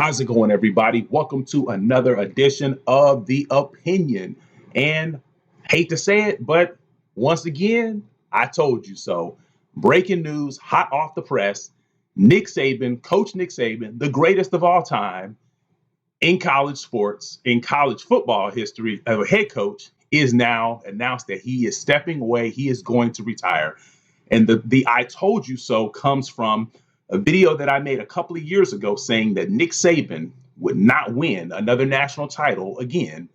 How's it going, everybody? Welcome to another edition of The Opinion. And hate to say it, but once again, I told you so. Breaking news, hot off the press. Nick Saban, Coach Nick Saban, the greatest of all time in college sports, in college football history, as a head coach, is now announced that he is stepping away. He is going to retire. And the I told you so comes from a video that I made a couple of years ago saying that Nick Saban would not win another national title again.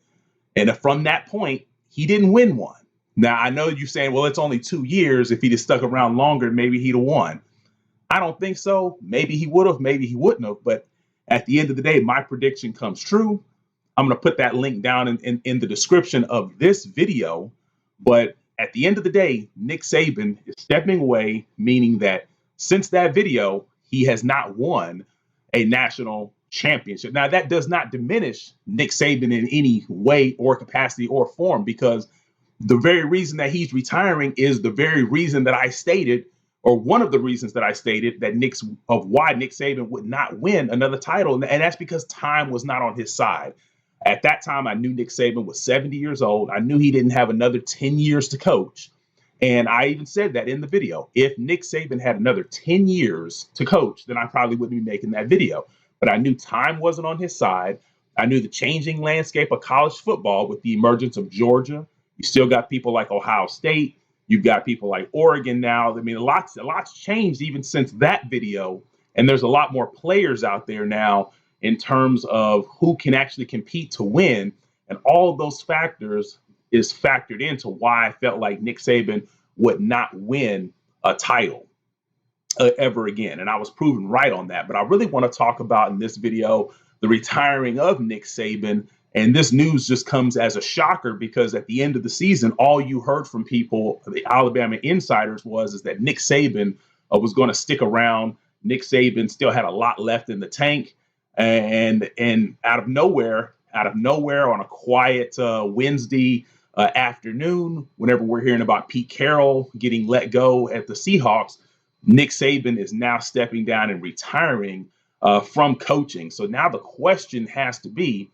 And from that point, he didn't win one. Now, I know you're saying, well, it's only 2 years. If he'd have stuck around longer, maybe he'd have won. I don't think so. Maybe he would have, maybe he wouldn't have. But at the end of the day, my prediction comes true. I'm going to put that link down in the description of this video. But at the end of the day, Nick Saban is stepping away, meaning that since that video, he has not won a national championship. Now, that does not diminish Nick Saban in any way or capacity or form, because the very reason that he's retiring is the very reason that I stated, or one of the reasons that I stated, that why Nick Saban would not win another title. And that's because time was not on his side. At that time, I knew Nick Saban was 70 years old. I knew he didn't have another 10 years to coach. And I even said that in the video. If Nick Saban had another 10 years to coach, then I probably wouldn't be making that video. But I knew time wasn't on his side. I knew the changing landscape of college football with the emergence of Georgia. You still got people like Ohio State. You've got people like Oregon now. I mean, a lot's changed even since that video. And there's a lot more players out there now in terms of who can actually compete to win. And all of those factors is factored into why I felt like Nick Saban would not win a title ever again. And I was proven right on that. But I really want to talk about in this video the retiring of Nick Saban. And this news just comes as a shocker because at the end of the season, all you heard from people, the Alabama insiders, is that Nick Saban was going to stick around. Nick Saban still had a lot left in the tank. And out of nowhere on a quiet Wednesday afternoon, whenever we're hearing about Pete Carroll getting let go at the Seahawks, Nick Saban is now stepping down and retiring from coaching. So now the question has to be,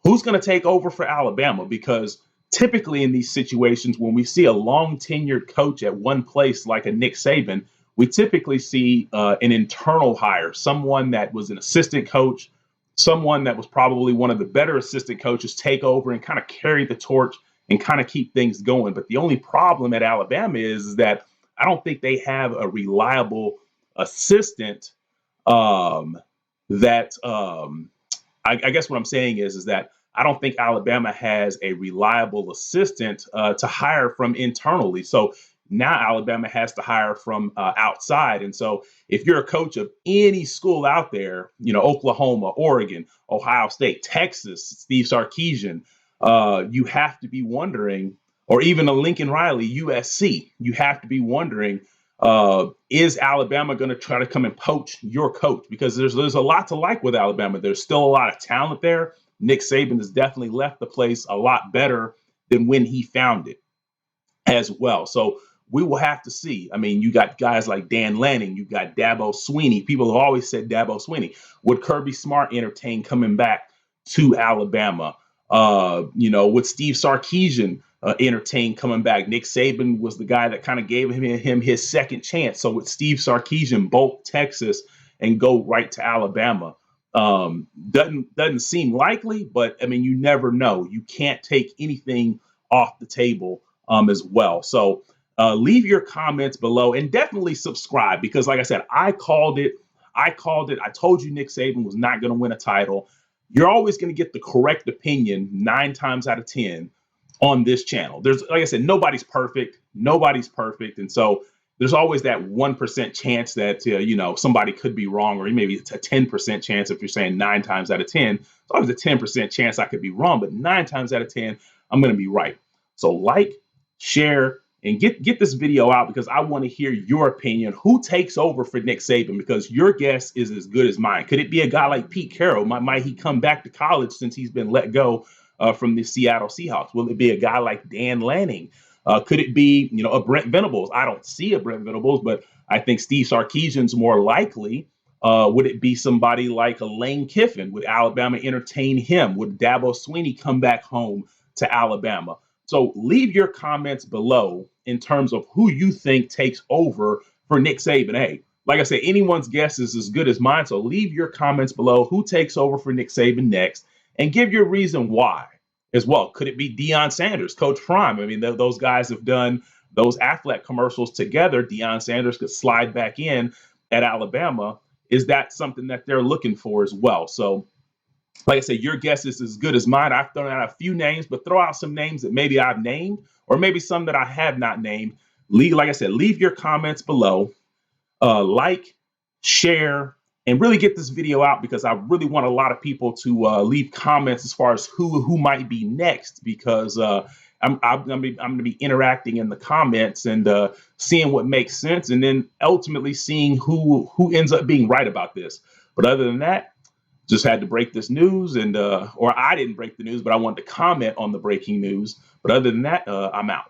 who's going to take over for Alabama? Because typically in these situations, when we see a long tenured coach at one place like a Nick Saban, we typically see an internal hire, someone that was an assistant coach, someone that was probably one of the better assistant coaches, take over and kind of carry the torch and kind of keep things going. But the only problem at Alabama is that I don't think they have a reliable assistant I guess what I'm saying is that I don't think Alabama has a reliable assistant to hire from internally. So now Alabama has to hire from outside. And so if you're a coach of any school out there, Oklahoma, Oregon, Ohio State, Texas, Steve Sarkisian, you have to be wondering, or even a Lincoln Riley, USC, you have to be wondering, is Alabama going to try to come and poach your coach? Because there's a lot to like with Alabama. There's still a lot of talent there. Nick Saban has definitely left the place a lot better than when he found it as well. So we will have to see. I mean, you got guys like Dan Lanning, you got Dabo Swinney. People have always said Dabo Swinney. Would Kirby Smart entertain coming back to Alabama? Would Steve Sarkisian entertain coming back? Nick Saban was the guy that kind of gave him his second chance. So with Steve Sarkisian, bolt Texas and go right to Alabama, doesn't seem likely, but I mean, you never know. You can't take anything off the table as well. So leave your comments below and definitely subscribe, because like I said, I called it. I told you Nick Saban was not going to win a title. You're always going to get the correct opinion 9 times out of 10 on this channel. There's, like I said, nobody's perfect. And so there's always that 1% chance that, somebody could be wrong, or maybe it's a 10% chance if you're saying 9 times out of 10. There's always a 10% chance I could be wrong, but 9 times out of 10, I'm going to be right. So like, share, and get this video out, because I want to hear your opinion. Who takes over for Nick Saban? Because your guess is as good as mine. Could it be a guy like Pete Carroll? Might he come back to college since he's been let go from the Seattle Seahawks? Will it be a guy like Dan Lanning? Could it be, a Brent Venables? I don't see a Brent Venables, but I think Steve Sarkisian's more likely. Would it be somebody like a Lane Kiffin? Would Alabama entertain him? Would Dabo Swinney come back home to Alabama? So leave your comments below in terms of who you think takes over for Nick Saban. Hey, like I said, anyone's guess is as good as mine. So leave your comments below who takes over for Nick Saban next and give your reason why as well. Could it be Deion Sanders, Coach Prime? I mean, those guys have done those Aflac commercials together. Deion Sanders could slide back in at Alabama. Is that something that they're looking for as well? So, like I said, your guess is as good as mine. I've thrown out a few names, but throw out some names that maybe I've named or maybe some that I have not named. Like I said, leave your comments below. Like, share, and really get this video out because I really want a lot of people to leave comments as far as who might be next because I'm going to be interacting in the comments and seeing what makes sense and then ultimately seeing who ends up being right about this. But other than that, just had to break this news or I didn't break the news, but I wanted to comment on the breaking news. But other than that, I'm out.